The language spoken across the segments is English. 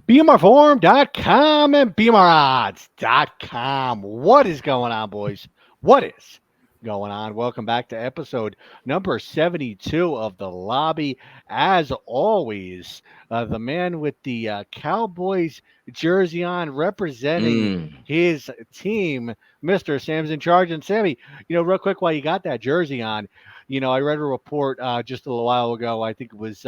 BMRForum.com and BMROdds.com. What is going on, boys? What is going on? Welcome back to episode number 72 of The Lobby. As always, the man with the Cowboys jersey on representing Mm. his team, Mr. Sam's in charge. And Sammy, real quick, while you got that jersey on, I read a report just a little while ago. I think it was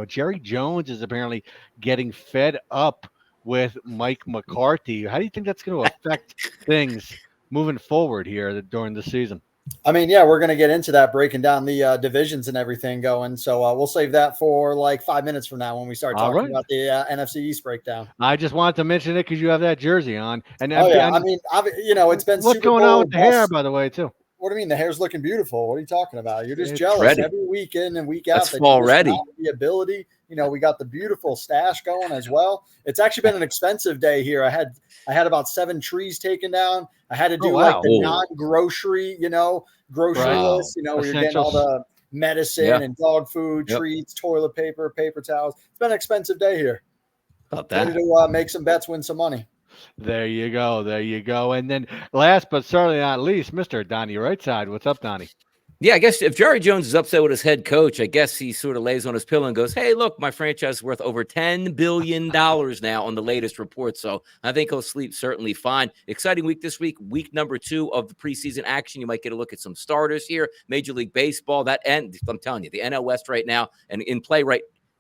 Jerry Jones is apparently getting fed up with Mike McCarthy. How do you think that's going to affect things moving forward here during the season? I mean, yeah, we're going to get into that, breaking down the divisions and everything going. So we'll save that for like 5 minutes from now when we start All talking right. about the NFC East breakdown. I just wanted to mention it because you have that jersey on. And Oh, yeah. and I mean, it's been what's Super going Bowl on with the hair, bust. by the way, too? What do you mean? The hair's looking beautiful. What are you talking about? You're just It's jealous ready. every week in and week out. That's fall ready. The ability. We got the beautiful stash going as well. It's actually been an expensive day here. I had about 7 trees taken down. I had to do like the non-grocery, grocery list, where you're getting all the medicine and dog food, treats, toilet paper, paper towels. It's been an expensive day here. About that. Ready to make some bets, win some money. There you go. There you go. And then last but certainly not least, Mr. Donnie Rightside. What's up, Donnie? Yeah, I guess if Jerry Jones is upset with his head coach, I guess he sort of lays on his pillow and goes, hey, look, my franchise is worth over $10 billion now on the latest report. So I think he'll sleep certainly fine. Exciting week this week, week number 2 of the preseason action. You might get a look at some starters here. Major League Baseball, I'm telling you, the NL West right now, and in play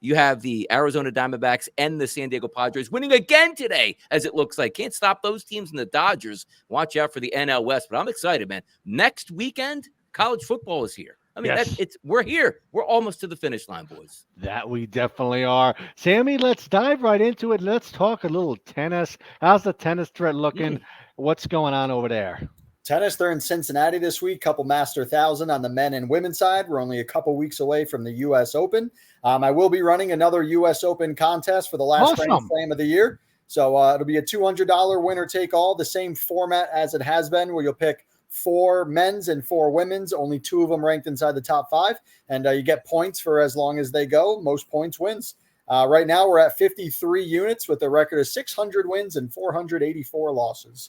you have the Arizona Diamondbacks and the San Diego Padres winning again today, as it looks like. Can't stop those teams and the Dodgers. Watch out for the NL West. But I'm excited, man. Next weekend, college football is here. I mean, yes. We're here. We're almost to the finish line, boys. That we definitely are. Sammy, let's dive right into it. Let's talk a little tennis. How's the tennis thread looking? What's going on over there? Tennis, they're in Cincinnati this week. Couple Master 1000 on the men and women's side. We're only a couple weeks away from the U.S. Open. I will be running another U.S. Open contest for the last Grand Slam of the year. So it'll be a $200 winner take all, the same format as it has been, where you'll pick 4 men's and 4 women's, only 2 of them ranked inside the top 5. And you get points for as long as they go. Most points wins. Right now we're at 53 units with a record of 600 wins and 484 losses.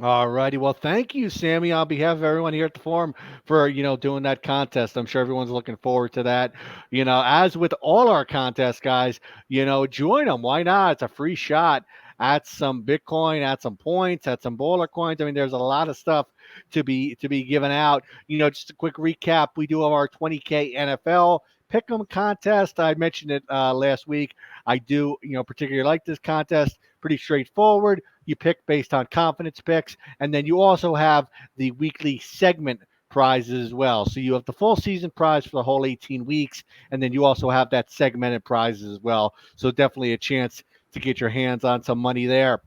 All righty. Well, thank you, Sammy, on behalf of everyone here at the forum for, doing that contest. I'm sure everyone's looking forward to that. As with all our contests, guys, join them. Why not? It's a free shot at some Bitcoin, at some points, at some baller coins. I mean, there's a lot of stuff to be given out. Just a quick recap. We do have our 20K NFL Pick'em contest. I mentioned it last week. I do, particularly like this contest. Pretty straightforward. You pick based on confidence picks, and then you also have the weekly segment prizes as well. So you have the full season prize for the whole 18 weeks, and then you also have that segmented prizes as well. So definitely a chance to get your hands on some money there.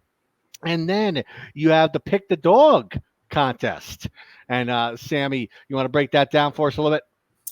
And then you have the Pick the Dog contest. And Sammy, you want to break that down for us a little bit?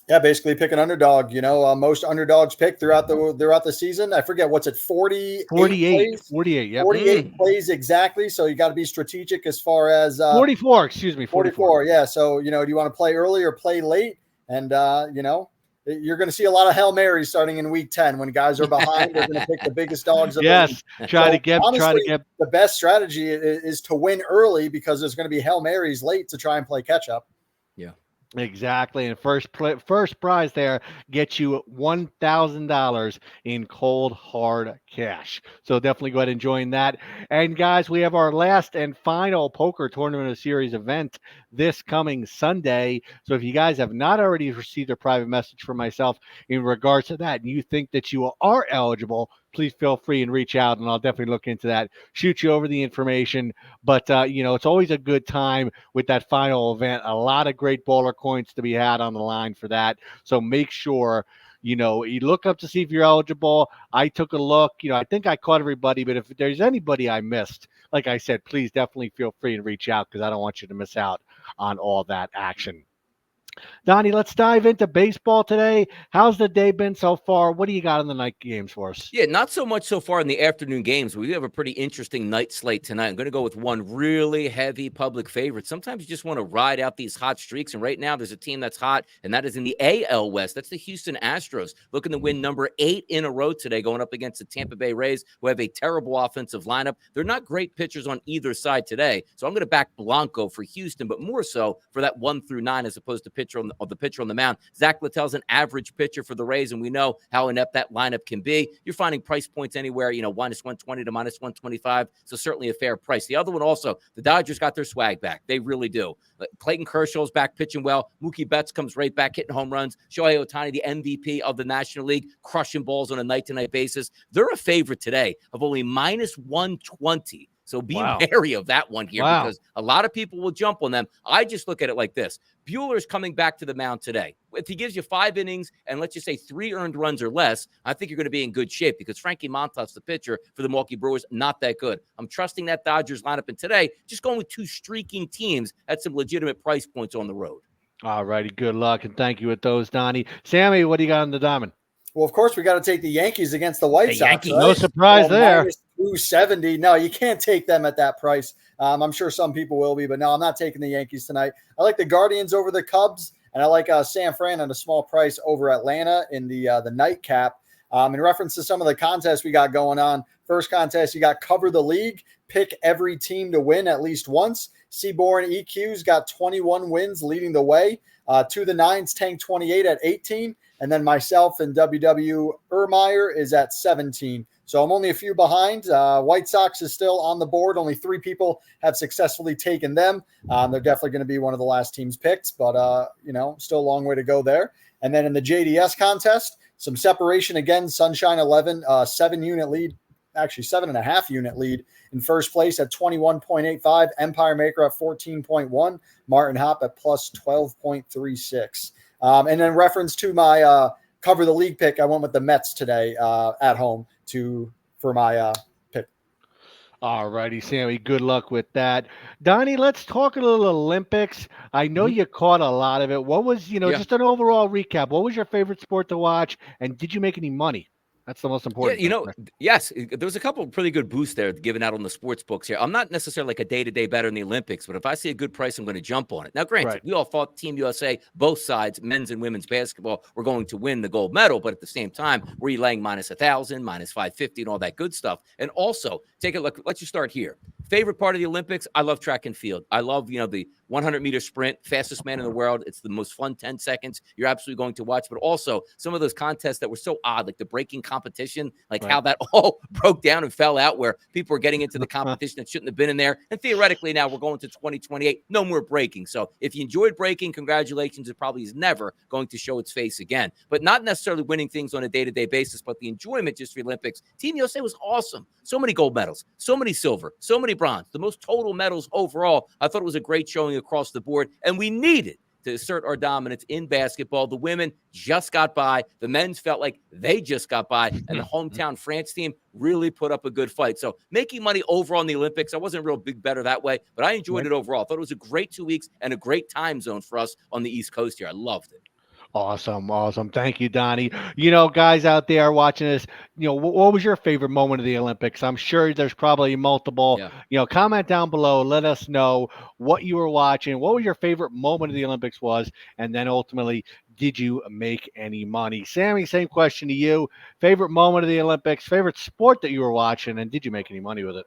Yeah, basically pick an underdog. Most underdogs pick throughout the season. I forget, what's it, 48 plays? 48, yeah. 48 plays exactly. So you got to be strategic as far as 44, excuse me. 44, yeah. So, do you want to play early or play late? And you're going to see a lot of Hail Marys starting in week 10 when guys are behind. They're going to pick the biggest dogs of the league. Try to get the best strategy is to win early, because there's going to be Hail Marys late to try and play catch up. Yeah. Exactly. And first prize there gets you $1,000 in cold hard cash. So definitely go ahead and join that. And guys, we have our last and final poker tournament of series event this coming Sunday. So if you guys have not already received a private message from myself in regards to that, and you think that you are eligible, please feel free and reach out, and I'll definitely look into that, shoot you over the information. But, it's always a good time with that final event. A lot of great baller coins to be had on the line for that. So make sure, you look up to see if you're eligible. I took a look. I think I caught everybody, but if there's anybody I missed, like I said, please definitely feel free and reach out, because I don't want you to miss out on all that action. Donnie, let's dive into baseball today. How's the day been so far? What do you got in the night games for us? Yeah, not so much so far in the afternoon games. We have a pretty interesting night slate tonight. I'm going to go with one really heavy public favorite. Sometimes you just want to ride out these hot streaks. And right now, there's a team that's hot, and that is in the AL West. That's the Houston Astros, looking to win number 8 in a row today, going up against the Tampa Bay Rays, who have a terrible offensive lineup. They're not great pitchers on either side today. So I'm going to back Blanco for Houston, but more so for that 1 through 9 as opposed to the pitcher on the mound. Zach Littell's an average pitcher for the Rays, and we know how inept that lineup can be. You're finding price points anywhere, minus 120 to minus 125. So certainly a fair price. The other one also, the Dodgers got their swag back. They really do. Clayton Kershaw's back pitching well. Mookie Betts comes right back hitting home runs. Shohei Ohtani, the MVP of the National League, crushing balls on a night-to-night basis. They're a favorite today of only minus 120. So be wary of that one here because a lot of people will jump on them. I just look at it like this. Buehler's coming back to the mound today. If he gives you 5 innings and let's just say 3 earned runs or less, I think you're going to be in good shape because Frankie Montas, the pitcher for the Milwaukee Brewers, not that good. I'm trusting that Dodgers lineup. And today, just going with 2 streaking teams at some legitimate price points on the road. All righty. Good luck. And thank you with those, Donnie. Sammy, what do you got on the diamond? Well, of course, we got to take the Yankees against the White Sox. Right? No surprise there. Minus 270. No, you can't take them at that price. I'm sure some people will be, but no, I'm not taking the Yankees tonight. I like the Guardians over the Cubs, and I like San Fran at a small price over Atlanta in the nightcap. In reference to some of the contests we got going on, first contest, you got Cover the League, pick every team to win at least once. Seaborn EQ's got 21 wins leading the way. To the Nines, Tank 28 at 18. And then myself and WW Ermeyer is at 17. So I'm only a few behind. White Sox is still on the board. Only 3 people have successfully taken them. They're definitely going to be one of the last teams picked, but, still a long way to go there. And then in the JDS contest, some separation again, Sunshine 11, 7-unit lead, actually 7.5 unit lead in first place at 21.85, Empire Maker at 14.1, Martin Hop at plus 12.36. And then reference to my Cover the League pick, I went with the Mets today at home for my pick. All righty, Sammy. Good luck with that. Donnie, let's talk a little Olympics. I know you caught a lot of it. What was, just an overall recap. What was your favorite sport to watch? And did you make any money? That's the most important. Yes, there was a couple of pretty good boosts there given out on the sports books here. I'm not necessarily like a day-to-day better in the Olympics, but if I see a good price, I'm going to jump on it. Now, granted, we all thought Team USA, both sides, men's and women's basketball, were going to win the gold medal, but at the same time, were you laying minus 1,000, minus 550, and all that good stuff? And also, take a look. Let's just start here. Favorite part of the Olympics, I love track and field. I love, the 100-meter sprint, fastest man in the world. It's the most fun 10 seconds you're absolutely going to watch. But also some of those contests that were so odd, like the breaking competition, how that all broke down and fell out where people were getting into the competition that shouldn't have been in there. And theoretically now we're going to 2028, no more breaking. So if you enjoyed breaking, congratulations. It probably is never going to show its face again. But not necessarily winning things on a day-to-day basis, but the enjoyment just for the Olympics. Team USA was awesome. So many gold medals, so many silver, so many bronze, the most total medals overall. I thought it was a great showing across the board, and we needed to assert our dominance in basketball. The women just got by. The men's felt like they just got by, and the hometown France team really put up a good fight. So making money overall in the Olympics, I wasn't a real big better that way, but I enjoyed it overall. I thought it was a great 2 weeks and a great time zone for us on the East Coast here. I loved it. Awesome. Thank you, Donnie. Guys out there watching this, what was your favorite moment of the Olympics? I'm sure there's probably multiple. Comment down below. Let us know what you were watching. What was your favorite moment of the Olympics was? And then ultimately, did you make any money? Sammy, same question to you. Favorite moment of the Olympics, favorite sport that you were watching, and did you make any money with it?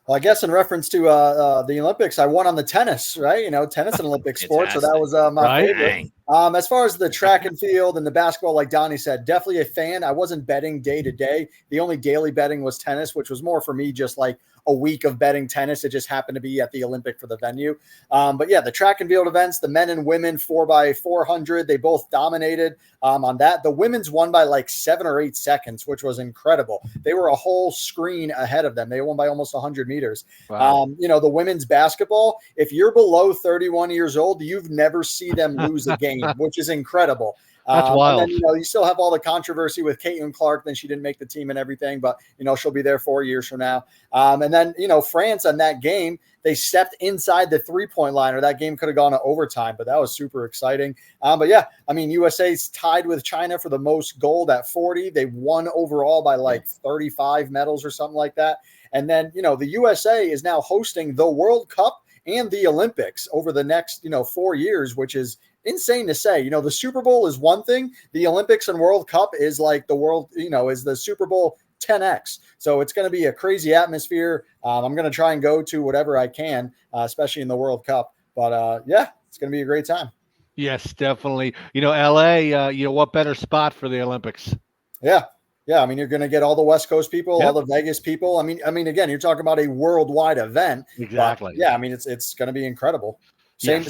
Well, I guess in reference to the Olympics, I won on the tennis, right? Tennis and Olympic sport. So that was my favorite. As far as the track and field and the basketball, like Donnie said, definitely a fan. I wasn't betting day to day. The only daily betting was tennis, which was more for me just like a week of betting tennis. It just happened to be at the Olympic for the venue. But yeah, the track and field events, the men and women 4x400, they both dominated on that. The women's won by like 7 or 8 seconds, which was incredible. They were a whole screen ahead of them. They won by almost 100 meters. Wow. The women's basketball, if you're below 31 years old, you've never seen them lose a game, which is incredible. That's And then, wild. you still have all the controversy with Caitlin Clark. Then she didn't make the team and everything, but, she'll be there 4 years from now. And then, France on that game, they stepped inside the 3-point line, or that game could have gone to overtime, but that was super exciting. But yeah, I mean, USA's tied with China for the most gold at 40. They won overall by like 35 medals or something like that. And then, the USA is now hosting the World Cup and the Olympics over the next, 4 years, which is insane to say. The Super Bowl is one thing. The Olympics and World Cup is like the world, is the Super Bowl 10x. So it's going to be a crazy atmosphere. I'm going to try and go to whatever I can, especially in the World Cup. But yeah, it's going to be a great time. Yes, definitely. LA, what better spot for the Olympics? Yeah. Yeah. I mean, you're going to get all the West Coast people, Yep. all the Vegas people. I mean, again, you're talking about a worldwide event. Exactly. Yeah. I mean, it's going to be incredible. Same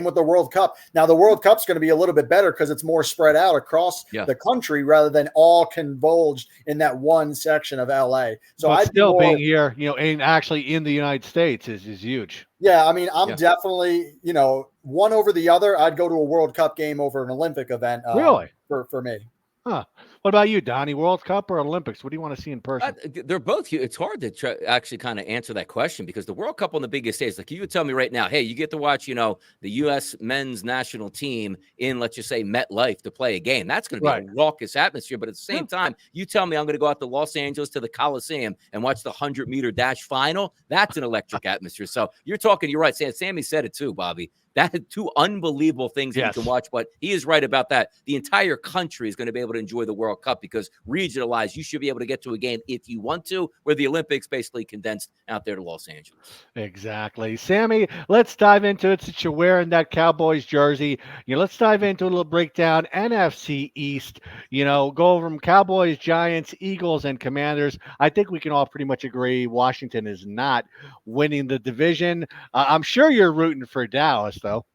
with the World Cup. Now, the World Cup's going to be a little bit better because it's more spread out across the country rather than all converged in that one section of LA. So but still being here, and actually in the United States is huge. Yeah, I mean, I'm definitely, one over the other. I'd go to a World Cup game over an Olympic event. Really? For me. Huh. What about you, Donnie? World Cup or Olympics? What do you want to see in person? They're both huge. It's hard to actually kind of answer that question because the World Cup on the biggest stage, like you could tell me right now, hey, you get to watch, the U.S. men's national team in, let's just say, MetLife to play a game. That's going to be a raucous atmosphere. But at the same time, you tell me I'm going to go out to Los Angeles to the Coliseum and watch the 100-meter dash final. That's an electric atmosphere. So you're right. Sammy said it too, Bobby. That had two unbelievable things that you can watch, but he is right about that. The entire country is going to be able to enjoy the World Cup because regionalized, you should be able to get to a game if you want to, where the Olympics basically condensed out there to Los Angeles. Exactly. Sammy, let's dive into it since you're wearing that Cowboys jersey. Let's dive into a little breakdown. NFC East, go over from Cowboys, Giants, Eagles, and Commanders. I think we can all pretty much agree Washington is not winning the division. I'm sure you're rooting for Dallas, though.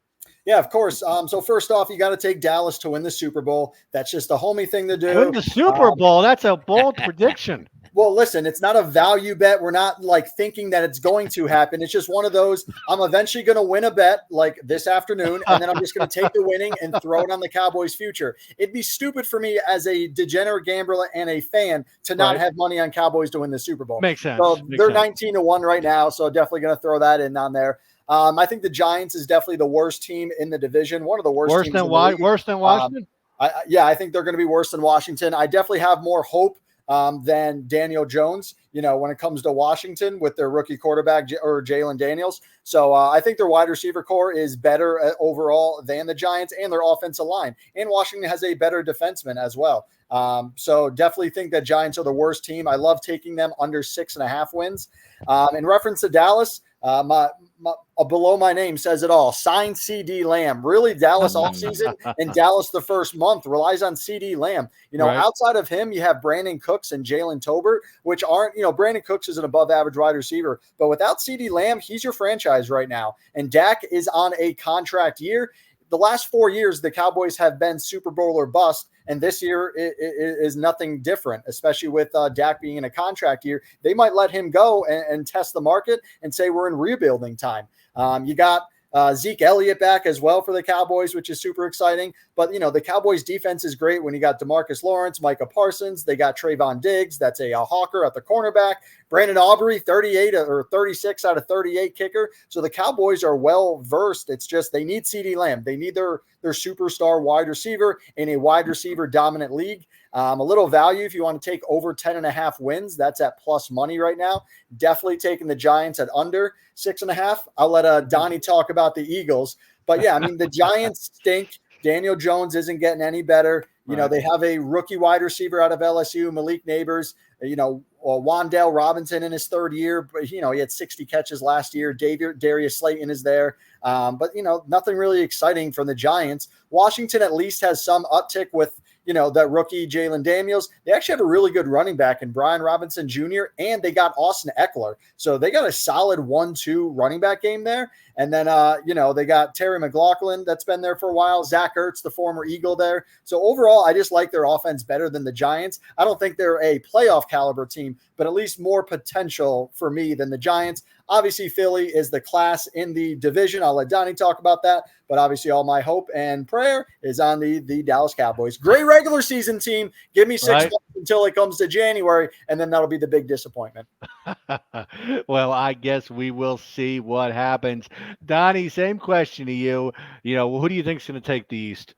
Yeah, of course. So first off, you got to take Dallas to win the Super Bowl. That's just a homey thing to do. Win the Super Bowl. That's a bold prediction. Well, listen, it's not a value bet. We're not like thinking that it's going to happen. It's just one of those, I'm eventually going to win a bet like this afternoon, and then I'm just going to take the winning and throw it on the Cowboys' future. It'd be stupid for me as a degenerate gambler and a fan to not have money on Cowboys to win the Super Bowl. Makes sense. So they're 19-1 right now, so definitely going to throw that in on there. I think the Giants is definitely the worst team in the division. One of the worst teams. Worse than Washington? I think they're going to be worse than Washington. I definitely have more hope than Daniel Jones, when it comes to Washington with their rookie quarterback or Jalen Daniels. So I think their wide receiver core is better overall than the Giants and their offensive line. And Washington has a better defenseman as well. So definitely think that Giants are the worst team. I love taking them under 6.5 wins. In reference to Dallas, below my name says it all. Sign CD Lamb. Really, Dallas offseason and Dallas the first month relies on CD Lamb. Outside of him, you have Brandon Cooks and Jalen Tolbert, which aren't, Brandon Cooks is an above average wide receiver. But without CD Lamb, he's your franchise right now. And Dak is on a contract year. The last 4 years, the Cowboys have been Super Bowl or bust. And this year is nothing different, especially with Dak being in a contract year. They might let him go and test the market and say we're in rebuilding time. You got Zeke Elliott back as well for the Cowboys, which is super exciting. But, the Cowboys defense is great when you got DeMarcus Lawrence, Micah Parsons. They got Trayvon Diggs. That's a hawker at the cornerback. Brandon Aubrey, 38 or 36 out of 38 kicker. So the Cowboys are well versed. It's just they need CeeDee Lamb. They need their superstar wide receiver in a wide receiver dominant league. A little value if you want to take over 10.5 wins. That's at plus money right now. Definitely taking the Giants at under 6.5. I'll let Donnie talk about the Eagles. But yeah, I mean, the Giants stink. Daniel Jones isn't getting any better. They have a rookie wide receiver out of LSU, Malik Neighbors. Wan'Dale Robinson in his third year, but he had 60 catches last year. Darius Slayton is there. But nothing really exciting from the Giants. Washington at least has some uptick with that rookie Jalen Daniels. They actually have a really good running back in Brian Robinson Jr., and they got Austin Eckler. So they got a solid 1-2 running back game there. And then, they got Terry McLaughlin that's been there for a while. Zach Ertz, the former Eagle there. So overall, I just like their offense better than the Giants. I don't think they're a playoff caliber team, but at least more potential for me than the Giants. obviously Philly is the class in the division. I'll let Donnie talk about that. But obviously all my hope and prayer is on the Dallas Cowboys. Great regular season team. Give me 6 months until it comes to January, and then that'll be the big disappointment. Well, I guess we will see what happens. Donnie, same question to you. Who do you think is going to take the East?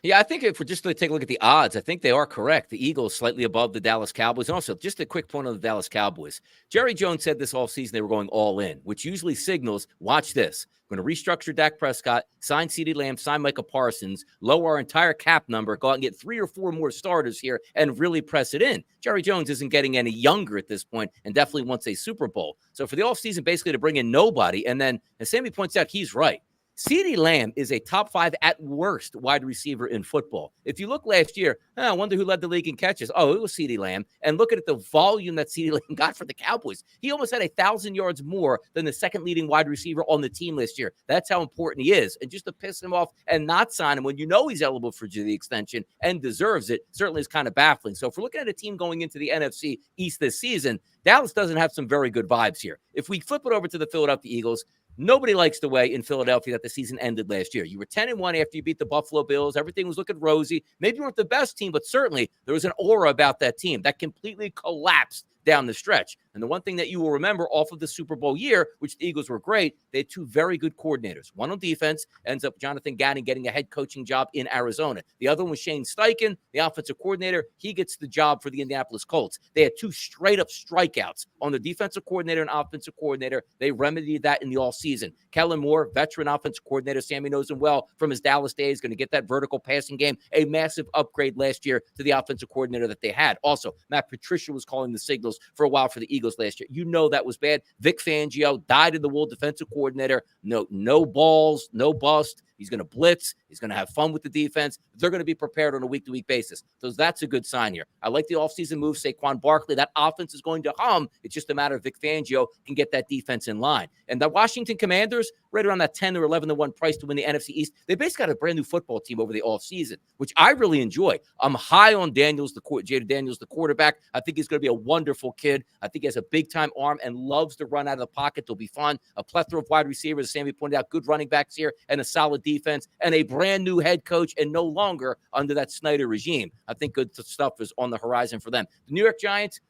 Yeah, I think if we're just going to take a look at the odds, I think they are correct. The Eagles slightly above the Dallas Cowboys. And also, just a quick point on the Dallas Cowboys. Jerry Jones said this offseason they were going all in, which usually signals, watch this. We're going to restructure Dak Prescott, sign CeeDee Lamb, sign Micah Parsons, lower our entire cap number, go out and get 3 or 4 more starters here and really press it in. Jerry Jones isn't getting any younger at this point and definitely wants a Super Bowl. So for the offseason, basically to bring in nobody. And then, as Sammy points out, he's right. CeeDee Lamb is a top 5 at worst wide receiver in football. If you look last year, I wonder who led the league in catches. Oh, it was CeeDee Lamb. And look at the volume that CeeDee Lamb got for the Cowboys. He almost had 1,000 yards more than the second leading wide receiver on the team last year. That's how important he is. And just to piss him off and not sign him when you know he's eligible for the extension and deserves it certainly is kind of baffling. So if we're looking at a team going into the NFC East this season, Dallas doesn't have some very good vibes here. If we flip it over to the Philadelphia Eagles, nobody likes the way in Philadelphia that the season ended last year. You were 10-1 after you beat the Buffalo Bills. Everything was looking rosy. Maybe you weren't the best team, but certainly there was an aura about that team that completely collapsed down the stretch. And the one thing that you will remember off of the Super Bowl year, which the Eagles were great, they had 2 very good coordinators. One on defense, ends up Jonathan Gannon getting a head coaching job in Arizona. The other one was Shane Steichen, the offensive coordinator. He gets the job for the Indianapolis Colts. They had 2 straight-up strikeouts on the defensive coordinator and offensive coordinator. They remedied that in the offseason. Kellen Moore, veteran offensive coordinator, Sammy knows him well from his Dallas days, going to get that vertical passing game, a massive upgrade last year to the offensive coordinator that they had. Also, Matt Patricia was calling the signals for a while for the Eagles last year. You know that was bad. Vic Fangio, dyed-in-the-wool defensive coordinator. No balls, no bust. He's going to blitz. He's going to have fun with the defense. They're going to be prepared on a week-to-week basis. So that's a good sign here. I like the offseason move, Saquon Barkley. That offense is going to hum. It's just a matter of Vic Fangio can get that defense in line. And the Washington Commanders, right around that 10 or 11-1 price to win the NFC East, they basically got a brand new football team over the offseason, which I really enjoy. I'm high on Jaden Daniels, the quarterback. I think he's going to be a wonderful kid. I think he has a big-time arm and loves to run out of the pocket. They'll be fun. A plethora of wide receivers, as Sammy pointed out, good running backs here, and a solid defense, and a brand new head coach, and no longer under that Snyder regime. I think good stuff is on the horizon for them. The New York Giants,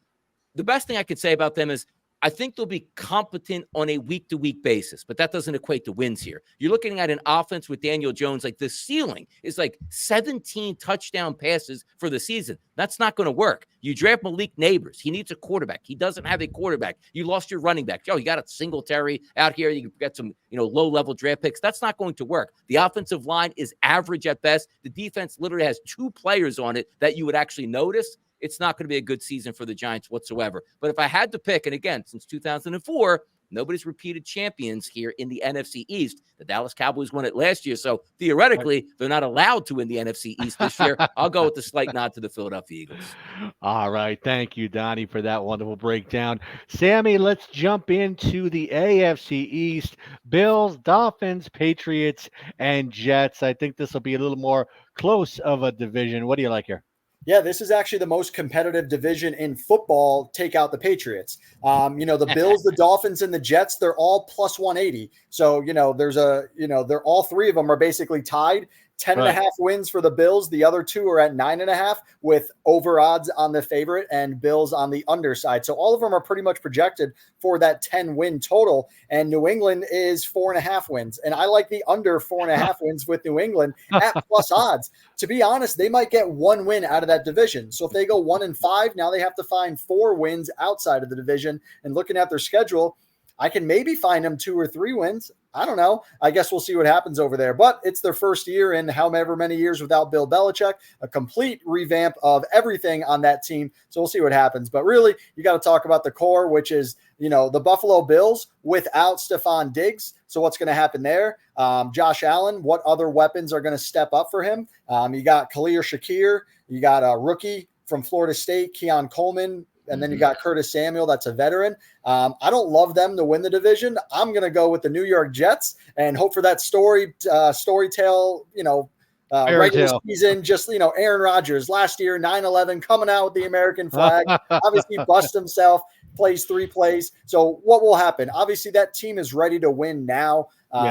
the best thing I could say about them is I think they'll be competent on a week-to-week basis, but that doesn't equate to wins here. You're looking at an offense with Daniel Jones, like the ceiling is like 17 touchdown passes for the season. That's not going to work. You draft Malik Neighbors. He needs a quarterback. He doesn't have a quarterback. You lost your running back. You got a Singletary out here. You got some, low-level draft picks. That's not going to work. The offensive line is average at best. The defense literally has 2 players on it that you would actually notice. It's not going to be a good season for the Giants whatsoever. But if I had to pick, and again, since 2004, nobody's repeated champions here in the NFC East. The Dallas Cowboys won it last year, so theoretically, they're not allowed to win the NFC East this year. I'll go with the slight nod to the Philadelphia Eagles. All right. Thank you, Donnie, for that wonderful breakdown. Sammy, let's jump into the AFC East. Bills, Dolphins, Patriots, and Jets. I think this will be a little more close of a division. What do you like here? Yeah, this is actually the most competitive division in football. Take out the Patriots. The Bills, the Dolphins, and the Jets, they're all plus 180. So, they're all 3 of them are basically tied. 10.5 wins for the Bills. The other 2 are at 9.5 with over odds on the favorite and Bills on the underside. So all of them are pretty much projected for that 10 win total. And New England is 4.5 wins. And I like the under 4.5 wins with New England at plus odds. To be honest, they might get 1 win out of that division. So if they go 1-5, now they have to find 4 wins outside of the division. And looking at their schedule, I can maybe find them 2 or 3 wins. I don't know. I guess we'll see what happens over there. But it's their first year in however many years without Bill Belichick, a complete revamp of everything on that team. So we'll see what happens. But really, you got to talk about the core, which is, the Buffalo Bills without Stephon Diggs. So what's going to happen there? Josh Allen, what other weapons are going to step up for him? You got Khalil Shakir. You got a rookie from Florida State, Keon Coleman. And then you got Curtis Samuel. That's a veteran. I don't love them to win the division. I'm going to go with the New York Jets and hope for that story tale, regular season, just, Aaron Rodgers last year, 9/11, coming out with the American flag, obviously bust himself, plays 3 plays. So what will happen? Obviously, that team is ready to win now.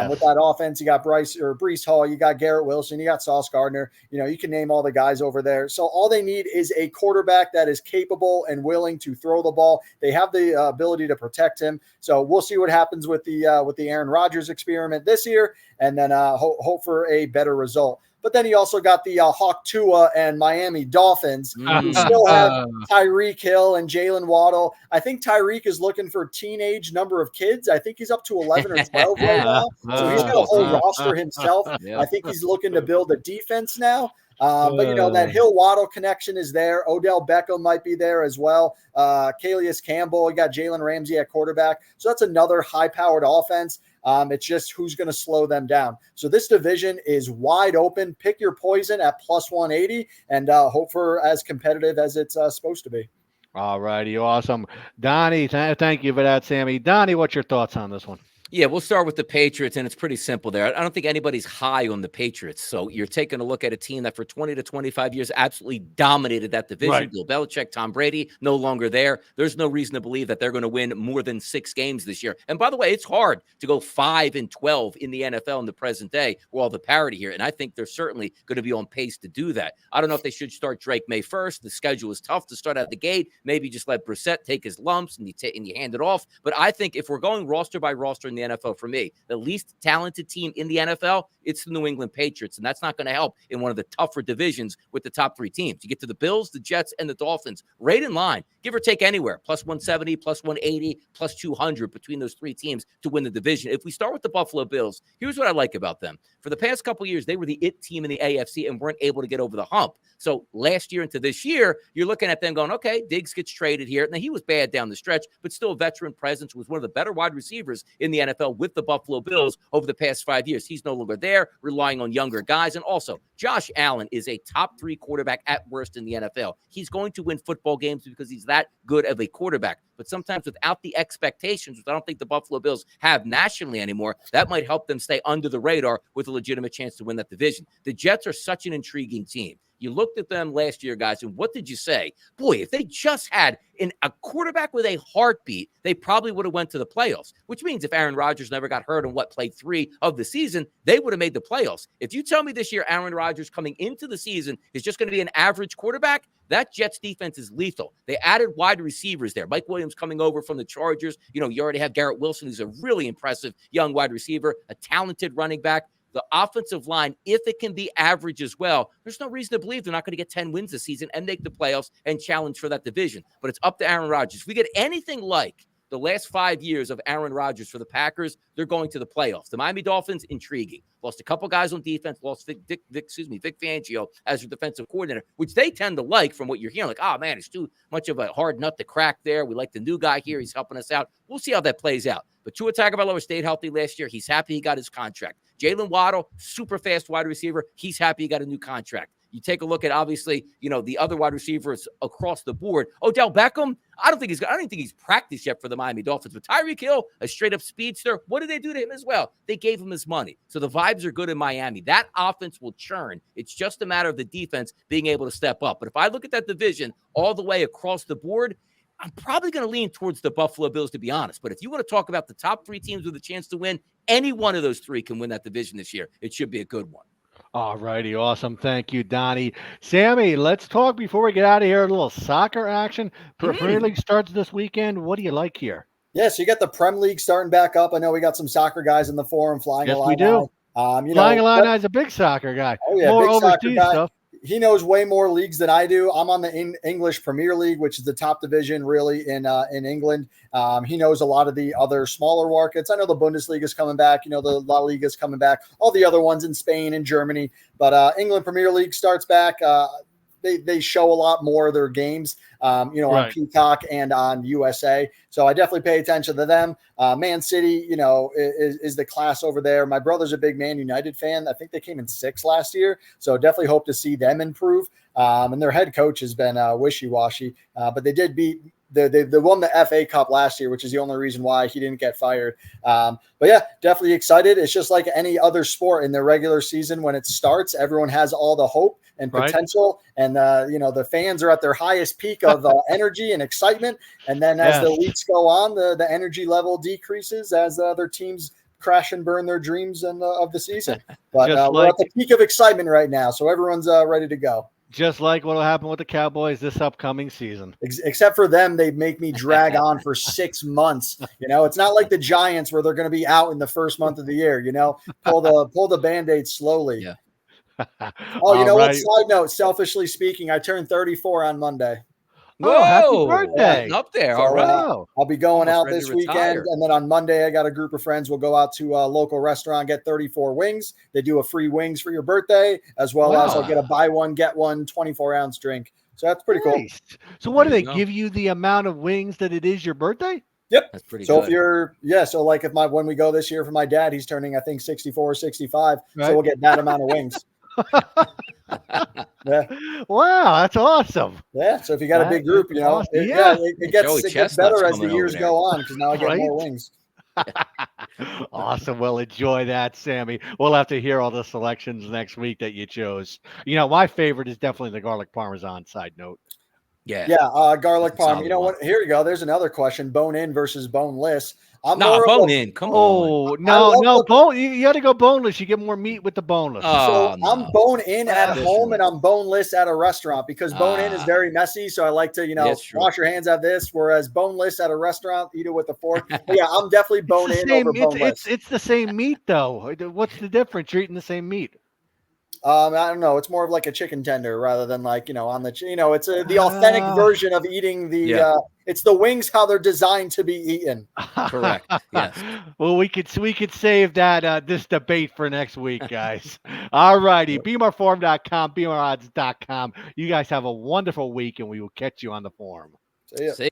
With that offense, you got Breece Hall, you got Garrett Wilson, you got Sauce Gardner. You can name all the guys over there. So all they need is a quarterback that is capable and willing to throw the ball. They have the ability to protect him. So we'll see what happens with the Aaron Rodgers experiment this year, and then hope for a better result. But then you also got the Hawk Tua and Miami Dolphins, who still have Tyreek Hill and Jalen Waddle. I think Tyreek is looking for teenage number of kids. I think he's up to 11 or 12 right now. So he's got a whole roster himself. Yeah. I think he's looking to build a defense now. But, that Hill-Waddle connection is there. Odell Beckham might be there as well. Calais Campbell, you got Jalen Ramsey at quarterback. So that's another high-powered offense. It's just who's going to slow them down. So this division is wide open. Pick your poison at plus 180 and hope for as competitive as it's supposed to be. All righty. Awesome. Donnie, thank you for that, Sammy. Donnie, what's your thoughts on this one? Yeah, we'll start with the Patriots, and it's pretty simple there. I don't think anybody's high on the Patriots. So you're taking a look at a team that for 20 to 25 years absolutely dominated that division. Right. Bill Belichick, Tom Brady, no longer there. There's no reason to believe that they're going to win more than 6 games this year. And by the way, it's hard to go 5-12 in the NFL in the present day with all the parity here. And I think they're certainly going to be on pace to do that. I don't know if they should start Drake May 1st. The schedule is tough to start out the gate. Maybe just let Brissett take his lumps and you hand it off. But I think if we're going roster by roster in the NFL, for me, the least talented team in the NFL, it's the New England Patriots. And that's not going to help in one of the tougher divisions with the top 3 teams. You get to the Bills, the Jets, and the Dolphins, right in line, give or take anywhere, plus 170, plus 180, plus 200 between those 3 teams to win the division. If we start with the Buffalo Bills, here's what I like about them. For the past couple of years, they were the it team in the AFC and weren't able to get over the hump. So last year into this year, you're looking at them going, okay, Diggs gets traded here. Now, he was bad down the stretch, but still a veteran presence, was one of the better wide receivers in the NFL with the Buffalo Bills over the past 5 years. He's no longer there, relying on younger guys. And also, Josh Allen is a top 3 quarterback at worst in the NFL. He's going to win football games because he's that good of a quarterback. But sometimes without the expectations, which I don't think the Buffalo Bills have nationally anymore, that might help them stay under the radar with a legitimate chance to win that division. The Jets are such an intriguing team. You looked at them last year, guys, and what did you say? Boy, if they just had a quarterback with a heartbeat, they probably would have went to the playoffs, which means if Aaron Rodgers never got hurt and played 3 of the season, they would have made the playoffs. If you tell me this year Aaron Rodgers coming into the season is just going to be an average quarterback, that Jets defense is lethal. They added wide receivers there. Mike Williams coming over from the Chargers. You already have Garrett Wilson, who's a really impressive young wide receiver, a talented running back. The offensive line, if it can be average as well, there's no reason to believe they're not going to get 10 wins this season and make the playoffs and challenge for that division. But it's up to Aaron Rodgers. If we get anything like the last 5 years of Aaron Rodgers for the Packers, they're going to the playoffs. The Miami Dolphins, intriguing. Lost a couple guys on defense, lost Vic Fangio as your defensive coordinator, which they tend to like from what you're hearing. Like, oh, man, it's too much of a hard nut to crack there. We like the new guy here. He's helping us out. We'll see how that plays out. But Tua Tagovailoa stayed healthy last year. He's happy he got his contract. Jalen Waddle, super fast wide receiver. He's happy he got a new contract. You take a look at, obviously, the other wide receivers across the board. Odell Beckham, I don't think he's practiced yet for the Miami Dolphins. But Tyreek Hill, a straight-up speedster, what did they do to him as well? They gave him his money. So the vibes are good in Miami. That offense will churn. It's just a matter of the defense being able to step up. But if I look at that division all the way across the board, I'm probably going to lean towards the Buffalo Bills, to be honest. But if you want to talk about the top 3 teams with a chance to win, any one of those 3 can win that division this year. It should be a good one. All righty. Awesome. Thank you, Donnie. Sammy, let's talk before we get out of here. A little soccer action. Premier League starts this weekend. What do you like here? Yeah, so you got the Prem League starting back up. I know we got some soccer guys in the forum flying a lot. Yes, we do. Flying Illini is a big soccer guy. Oh, yeah, more big overseas soccer guy. stuff. He knows way more leagues than I do. I'm on the English Premier League, which is the top division really in England. He knows a lot of the other smaller markets. I know the Bundesliga is coming back. The La Liga is coming back. All the other ones in Spain and Germany. But England Premier League starts back. They show a lot more of their games, right, on Peacock and on USA. So I definitely pay attention to them. Man City, is the class over there. My brother's a big Man United fan. I think they came in 6th last year. So definitely hope to see them improve. And their head coach has been wishy-washy. But they did beat they won the FA Cup last year, which is the only reason why he didn't get fired. But yeah, definitely excited. It's just like any other sport in the regular season. When it starts, everyone has all the hope and potential, and the fans are at their highest peak of energy and excitement. And then as the weeks go on, the energy level decreases as their teams crash and burn their dreams of the season. But we're at the peak of excitement right now, so everyone's ready to go. Just like what will happen with the Cowboys this upcoming season. Except for them, they make me drag on for 6 months. It's not like the Giants where they're going to be out in the first month of the year. Pull the Band-Aid slowly. Yeah. What? Side note, selfishly speaking, I turned 34 on Monday. Oh, happy birthday. Yeah, up there. So, all right. I'll be going Almost out ready this to weekend. retire. And then on Monday, I got a group of friends. We'll go out to a local restaurant, get 34 wings. They do a free wings for your birthday, as well as I'll get a buy one, get one 24-ounce drink. So that's pretty cool. So what do they give you the amount of wings that it is your birthday? Yep. That's pretty so good. If you're, so like when we go this year for my dad, he's turning, I think 64, 65. Right. So we'll get that amount of wings. Yeah. Wow, that's awesome. Yeah. So if you got a big group, awesome. it gets better as the years go on, because now I get more wings. Awesome. Well, enjoy that, Sammy. We'll have to hear all the selections next week that you chose. My favorite is definitely the garlic parmesan. Side note. Yeah. Garlic parm. You know what? Here you go. There's another question: bone in versus boneless. Bone in. Come on. No. Bone. You got to go boneless. You get more meat with the boneless. I'm bone in at home and I'm boneless at a restaurant, because bone in is very messy. So I like to, wash your hands at this. Whereas boneless at a restaurant, eat it with a fork. But yeah, I'm definitely bone in over boneless. It's the same meat though. What's the difference? You're eating the same meat. I don't know. It's more of like a chicken tender rather than like, on the, it's the authentic version of eating the, it's the wings, how they're designed to be eaten. Correct. Yes. Well, we could save that, this debate for next week, guys. All righty. BMRforum.com, BMRodds.com. You guys have a wonderful week and we will catch you on the forum. See ya.